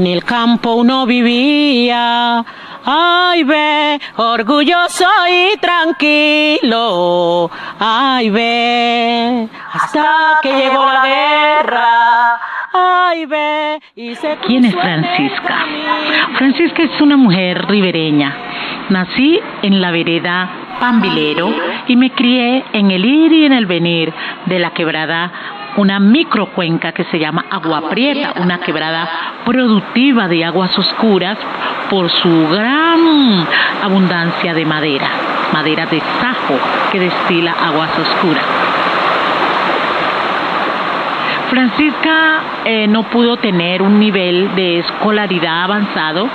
en el campo uno vivía. Ay, ve, orgulloso y tranquilo. Ay, ve, hasta que llegó la guerra. Ay, ve, y se... ¿Quién es Francisca? Francisca es una mujer ribereña. Nací en la vereda Pambilero y me crié en el ir y en el venir de la quebrada, una microcuenca que se llama Agua Prieta, una quebrada productiva de aguas oscuras por su gran abundancia de madera de sajo que destila aguas oscuras. Francisca no pudo tener un nivel de escolaridad avanzado,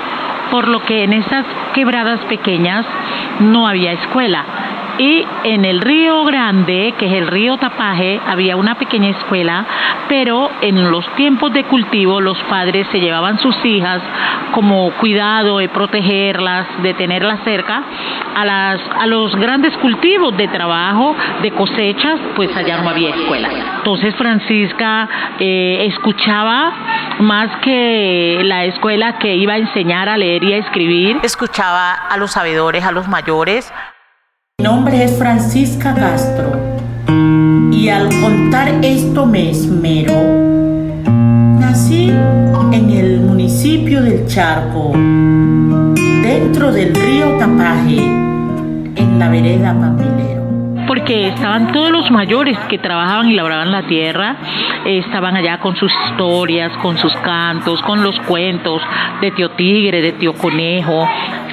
por lo que en esas quebradas pequeñas no había escuela. Y en el Río Grande, que es el río Tapaje, había una pequeña escuela, pero en los tiempos de cultivo los padres se llevaban sus hijas como cuidado de protegerlas, de tenerlas cerca, a los grandes cultivos de trabajo, de cosechas, pues allá no había escuela. Entonces Francisca escuchaba más que la escuela que iba a enseñar a leer y a escribir. Escuchaba a los sabedores, a los mayores. Mi nombre es Francisca Castro y al contar esto me esmero. Nací en el municipio del Charco, dentro del río Tapaje, en la vereda Pambilero. Porque estaban todos los mayores que trabajaban y labraban la tierra, estaban allá con sus historias, con sus cantos, con los cuentos de Tío Tigre, de Tío Conejo.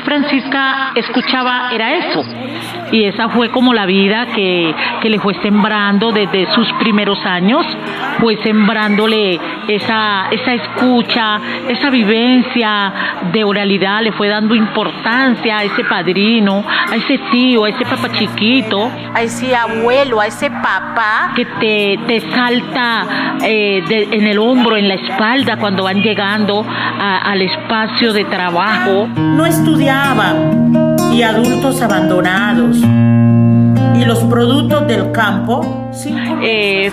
Francisca escuchaba, era eso, y esa fue como la vida que le fue sembrando desde sus primeros años, fue sembrándole esa escucha, esa vivencia de oralidad, le fue dando importancia a ese padrino, a ese tío, a ese papá chiquito, a ese abuelo, a ese papá que te salta en el hombro, en la espalda cuando van llegando al espacio de trabajo. No estudiaban y adultos abandonados y los productos del campo.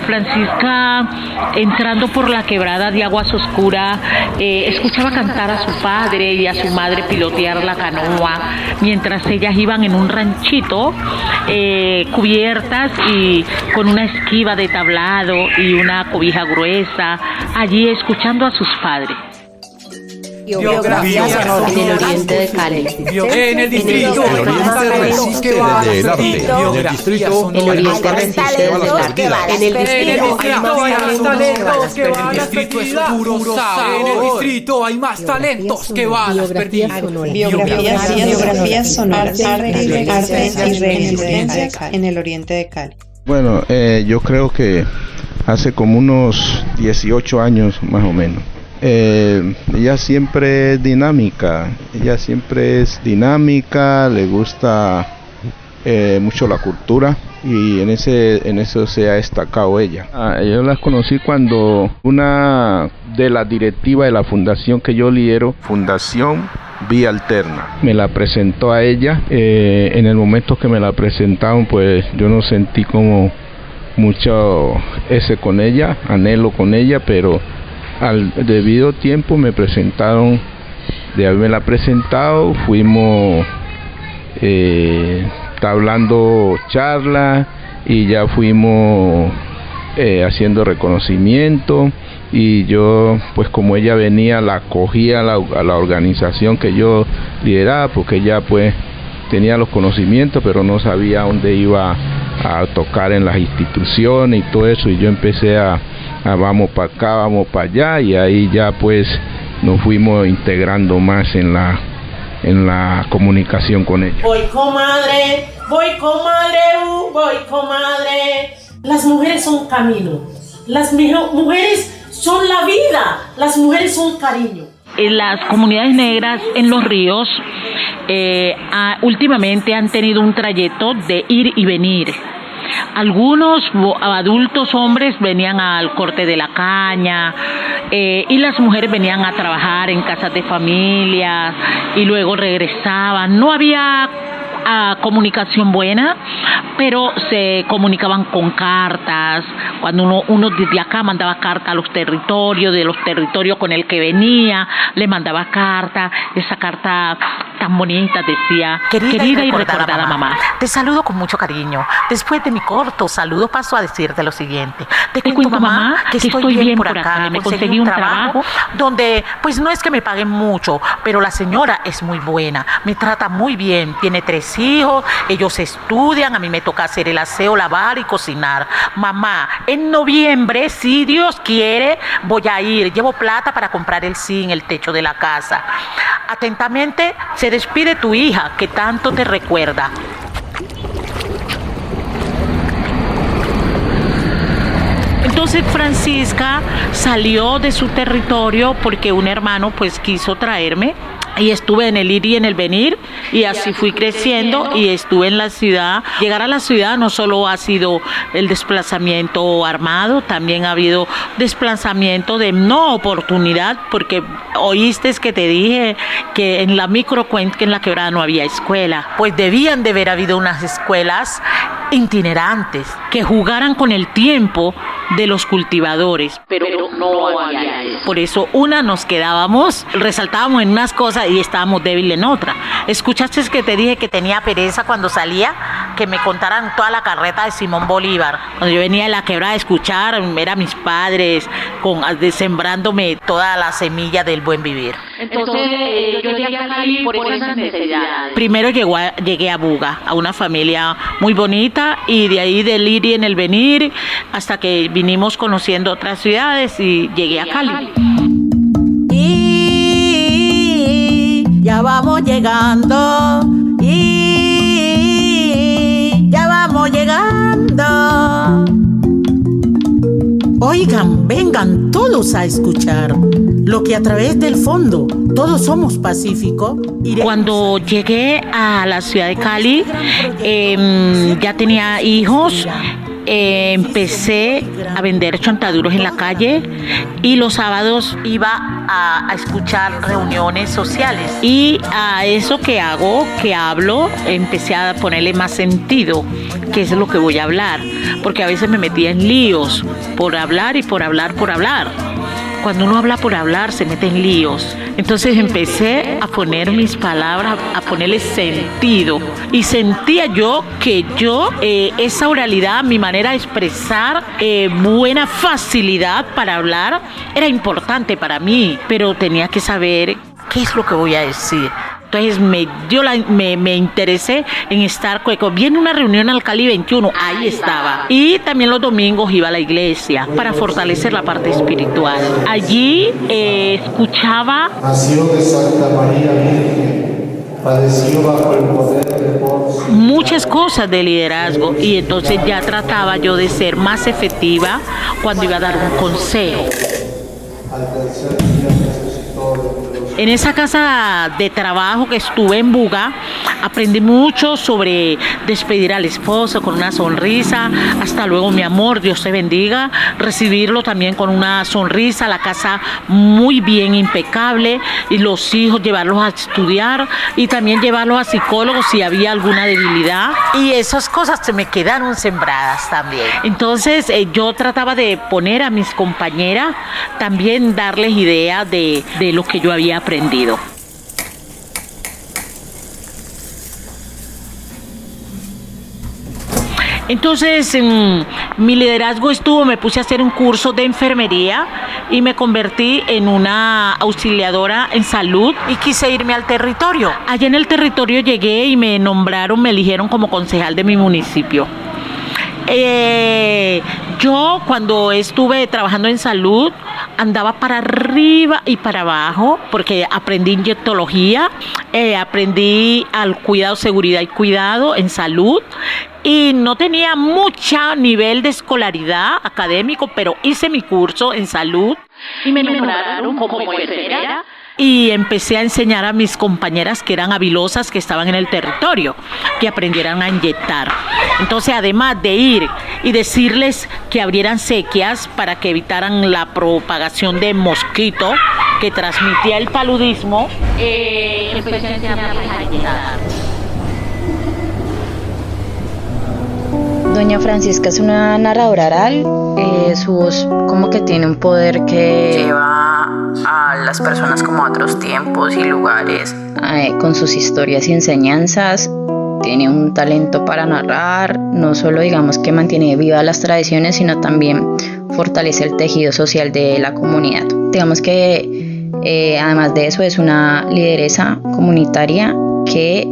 Francisca, entrando por la quebrada de Aguas Oscuras, escuchaba cantar a su padre y a su madre pilotear la canoa mientras ellas iban en un ranchito cubiertas y con una esquiva de tablado y una cobija gruesa, allí escuchando a sus padres. Biografía en el oriente de Cali. En el distrito. El oriente resiste desde Cali. En el distrito hay más talentos que balas perdidas. Biografías sonoras. Arte y resistencia en el oriente de Cali. Bueno, yo creo que hace como unos 18 años más o menos. Ella siempre es dinámica, le gusta mucho la cultura y en eso se ha destacado ella. Yo la conocí cuando una de las directivas de la fundación que yo lidero, Fundación Vía Alterna, me la presentó a ella. En el momento que me la presentaron, pues yo no sentí como mucho con ella, anhelo con ella, pero al debido tiempo me presentaron, de haberme la presentado, fuimos hablando charla y ya fuimos haciendo reconocimiento, y yo pues como ella venía la acogí a la organización que yo lideraba, porque ella pues tenía los conocimientos pero no sabía dónde iba a tocar en las instituciones y todo eso, y yo empecé a vamos para acá, vamos para allá, y ahí ya pues nos fuimos integrando más en la comunicación con ella. Voy comadre, voy comadre. Las mujeres son camino, las mujeres son la vida, las mujeres son cariño. Las comunidades negras en los ríos últimamente han tenido un trayecto de ir y venir. Algunos adultos hombres venían al corte de la caña y las mujeres venían a trabajar en casas de familia y luego regresaban. No había comunicación buena, pero se comunicaban con cartas. Cuando uno desde acá mandaba carta a los territorios, de los territorios con el que venía, le mandaba carta. Esa carta tan bonita decía: querida y recordada mamá, te saludo con mucho cariño. Después de mi corto saludo paso a decirte lo siguiente. Te cuento, mamá, que estoy bien por acá. Me conseguí un trabajo donde pues no es que me paguen mucho, pero la señora es muy buena, me trata muy bien, tiene 3 hijos, ellos estudian, a mí me toca hacer el aseo, lavar y cocinar. Mamá, en noviembre, si Dios quiere, voy a ir, llevo plata para comprar el zinc, el techo de la casa. Atentamente, se despide tu hija, que tanto te recuerda. Entonces Francisca salió de su territorio porque un hermano pues quiso traerme, y estuve en el ir y en el venir, y así fui creciendo y estuve en la ciudad. Llegar a la ciudad no solo ha sido el desplazamiento armado, también ha habido desplazamiento de no oportunidad, porque oíste que te dije que en la microcuenca, en la Quebrada, no había escuela. Pues debían de haber habido unas escuelas itinerantes que jugaran con el tiempo de los cultivadores, pero no había eso. Por eso nos quedábamos, resaltábamos en unas cosas y estábamos débiles en otra. ¿Escuchaste que te dije que tenía pereza cuando salía? Que me contaran toda la carreta de Simón Bolívar. Cuando yo venía de la Quebrada a escuchar, eran mis padres sembrándome toda la semilla del buen vivir. Entonces yo llegué a Cali por esas necesidades. Primero llegué a Buga, a una familia muy bonita, y de ahí del ir y en el venir, hasta que vinimos conociendo otras ciudades y llegué a Cali. Y ya vamos llegando, y ya vamos llegando. Oigan, vengan todos a escuchar lo que a través del fondo todos somos Pacífico. Cuando llegué a la ciudad de Cali, ya tenía hijos. Empecé a vender chontaduros en la calle, y los sábados iba a escuchar reuniones sociales. Y a eso que hablo, empecé a ponerle más sentido, que es lo que voy a hablar, porque a veces me metía en líos por hablar y por hablar. Cuando uno habla por hablar, se mete en líos. Entonces empecé a poner mis palabras, a ponerle sentido. Y sentía yo que esa oralidad, mi manera de expresar, buena facilidad para hablar, era importante para mí. Pero tenía que saber qué es lo que voy a decir. Entonces me interesé en estar. Viene una reunión al Cali 21, ahí estaba. Y también los domingos iba a la iglesia para fortalecer la parte espiritual. Allí escuchaba. Nació de Santa María Virgen, padeció bajo el poder de Poncio. Muchas cosas de liderazgo, y entonces ya trataba yo de ser más efectiva cuando iba a dar un consejo. Al tercer día resucitó. En esa casa de trabajo que estuve en Buga, aprendí mucho sobre despedir al esposo con una sonrisa. Hasta luego, mi amor, Dios te bendiga. Recibirlo también con una sonrisa, la casa muy bien, impecable, y los hijos llevarlos a estudiar, y también llevarlos a psicólogos si había alguna debilidad. Y esas cosas se me quedaron sembradas también. Entonces yo trataba de poner a mis compañeras, también darles ideas de lo que yo había aprendido. Entonces, mi liderazgo me puse a hacer un curso de enfermería y me convertí en una auxiliadora en salud. Y quise irme al territorio. Allá en el territorio llegué y me eligieron como concejal de mi municipio. Yo cuando estuve trabajando en salud andaba para arriba y para abajo porque aprendí inyectología, aprendí al cuidado, seguridad y cuidado en salud, y no tenía mucho nivel de escolaridad académico, pero hice mi curso en salud y me nombraron como enfermera. Y empecé a enseñar a mis compañeras que eran habilosas, que estaban en el territorio, que aprendieran a inyectar. Entonces, además de ir y decirles que abrieran sequias para que evitaran la propagación de mosquito que transmitía el paludismo, empecé a enseñarles a inyectar. Doña Francisca es una narradora oral, su voz como que tiene un poder que lleva a las personas como a otros tiempos y lugares, con sus historias y enseñanzas. Tiene un talento para narrar, no solo digamos que mantiene vivas las tradiciones, sino también fortalece el tejido social de la comunidad. Digamos que además de eso es una lideresa comunitaria que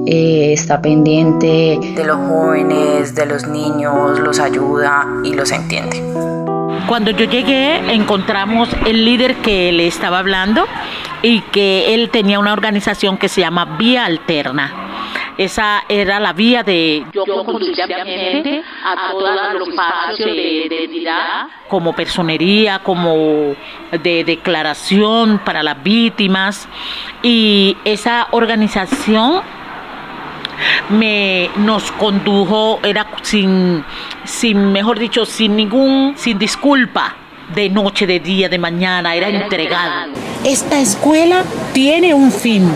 está pendiente de los jóvenes, de los niños, los ayuda y los entiende. Cuando yo llegué encontramos el líder que le estaba hablando y que él tenía una organización que se llama Vía Alterna. Esa era la vía de yo conducir a mi gente a todos los espacios de identidad, como personería, como de declaración para las víctimas, y esa organización nos condujo, era sin disculpa, de noche, de día, de mañana, era entregada. Esta escuela tiene un fin: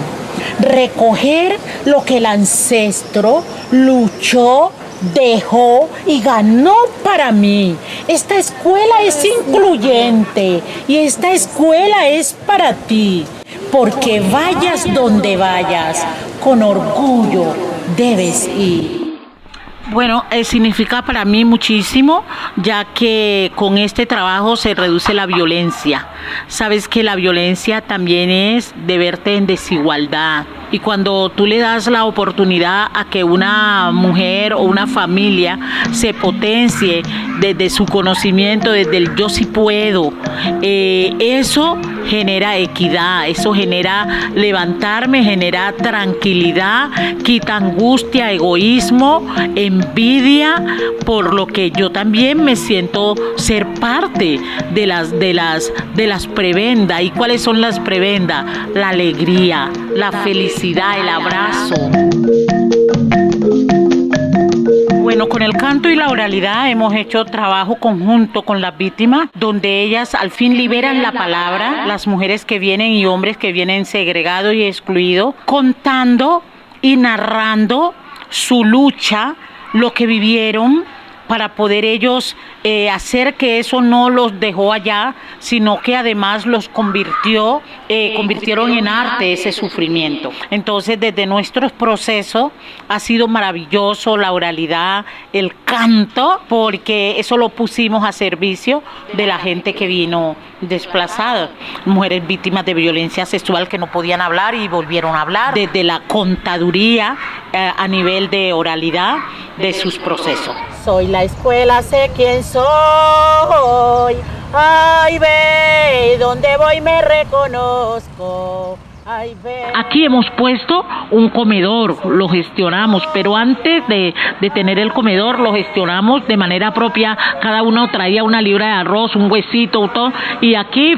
recoger lo que el ancestro luchó, dejó y ganó para mí. Esta escuela es incluyente y esta escuela es para ti, porque vayas donde vayas, con orgullo debes ir. Bueno, significa para mí muchísimo, ya que con este trabajo se reduce la violencia. Sabes que la violencia también es de verte en desigualdad. Y cuando tú le das la oportunidad a que una mujer o una familia se potencie desde su conocimiento, desde el yo sí puedo, eso genera equidad, eso genera levantarme, genera tranquilidad, quita angustia, egoísmo, envidia, por lo que yo también me siento ser parte de las prebendas. ¿Y cuáles son las prebendas? La alegría, la felicidad, el abrazo. Bueno, con el canto y la oralidad hemos hecho trabajo conjunto con las víctimas, donde ellas al fin liberan la palabra, las mujeres que vienen y hombres que vienen segregados y excluidos, contando y narrando su lucha, lo que vivieron, para poder ellos hacer que eso no los dejó allá, sino que además los convirtieron en arte ese sufrimiento. Entonces, desde nuestros procesos ha sido maravilloso la oralidad, el canto, porque eso lo pusimos a servicio de la gente que vino desplazada, mujeres víctimas de violencia sexual que no podían hablar y volvieron a hablar, desde la contaduría a nivel de oralidad de sus procesos. Soy la escuela, sé quién soy. Ay, ve, donde voy me reconozco. Ay, ve. Aquí hemos puesto un comedor, lo gestionamos, pero antes de tener el comedor lo gestionamos de manera propia. Cada uno traía una libra de arroz, un huesito, todo, y aquí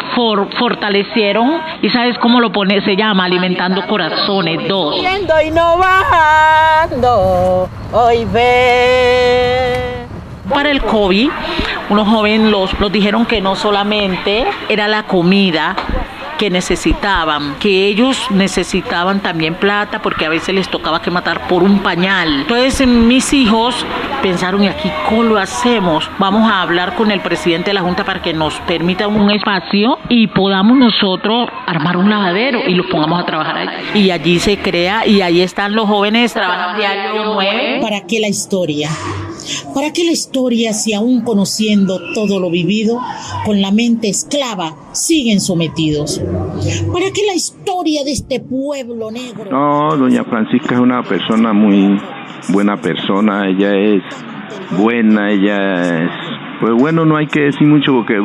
fortalecieron, y ¿sabes cómo lo pone? Se llama Alimentando Corazones 2. Subiendo y no bajando, hoy ve. Para el COVID, unos jóvenes los dijeron que no solamente era la comida que necesitaban, que ellos necesitaban también plata, porque a veces les tocaba que matar por un pañal. Entonces mis hijos pensaron, ¿y aquí cómo lo hacemos? Vamos a hablar con el presidente de la Junta para que nos permita un espacio y podamos nosotros armar un lavadero y los pongamos a trabajar allí. Y allí se crea, y ahí están los jóvenes, trabajan diario 9. ¿Para qué la historia? ¿Para qué la historia si aún conociendo todo lo vivido, con la mente esclava, siguen sometidos? ¿Para qué la historia de este pueblo negro? No, doña Francisca es una persona muy buena persona, ella es buena, ella es... Pues bueno, no hay que decir mucho porque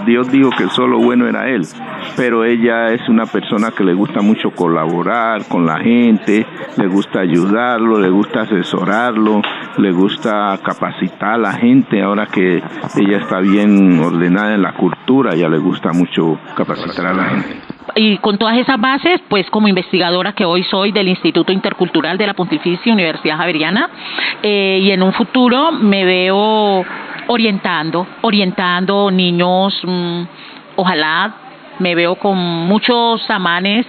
Dios dijo que solo bueno era Él, pero ella es una persona que le gusta mucho colaborar con la gente, le gusta ayudarlo, le gusta asesorarlo, le gusta capacitar a la gente. Ahora que ella está bien ordenada en la cultura, ella le gusta mucho capacitar a la gente. Y con todas esas bases, pues como investigadora que hoy soy del Instituto Intercultural de la Pontificia Universidad Javeriana, y en un futuro me veo orientando niños, ojalá me veo con muchos amanes,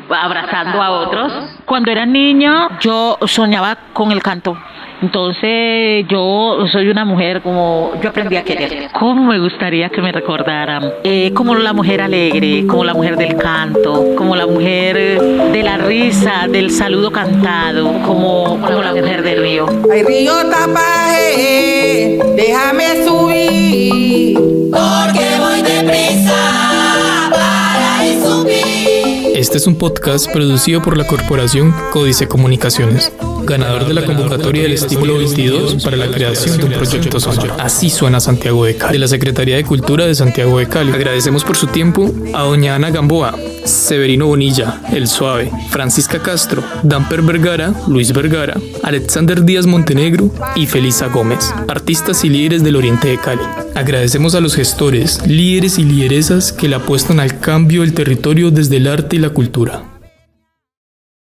abrazando a otros. Cuando era niña yo soñaba con el canto Entonces yo soy una mujer como yo aprendí a querer. ¿Cómo me gustaría que me recordaran? Como la mujer alegre, como la mujer del canto, como la mujer de la risa, del saludo cantado, como la mujer del río. Ay, río Tapaje, déjame subir, porque voy deprisa para subir. Este es un podcast producido por la corporación Códice Comunicaciones, ganador de la convocatoria del Estímulo 22 para la creación de un proyecto sonoro. Así suena Santiago de Cali, de la Secretaría de Cultura de Santiago de Cali. Agradecemos por su tiempo a doña Ana Gamboa, Severino Bonilla, El Suave, Francisca Castro, Damper Vergara, Luis Vergara, Alexander Díaz Montenegro y Felisa Gómez, artistas y líderes del Oriente de Cali. Agradecemos a los gestores, líderes y lideresas que le apuestan al cambio del territorio desde el arte y la cultura.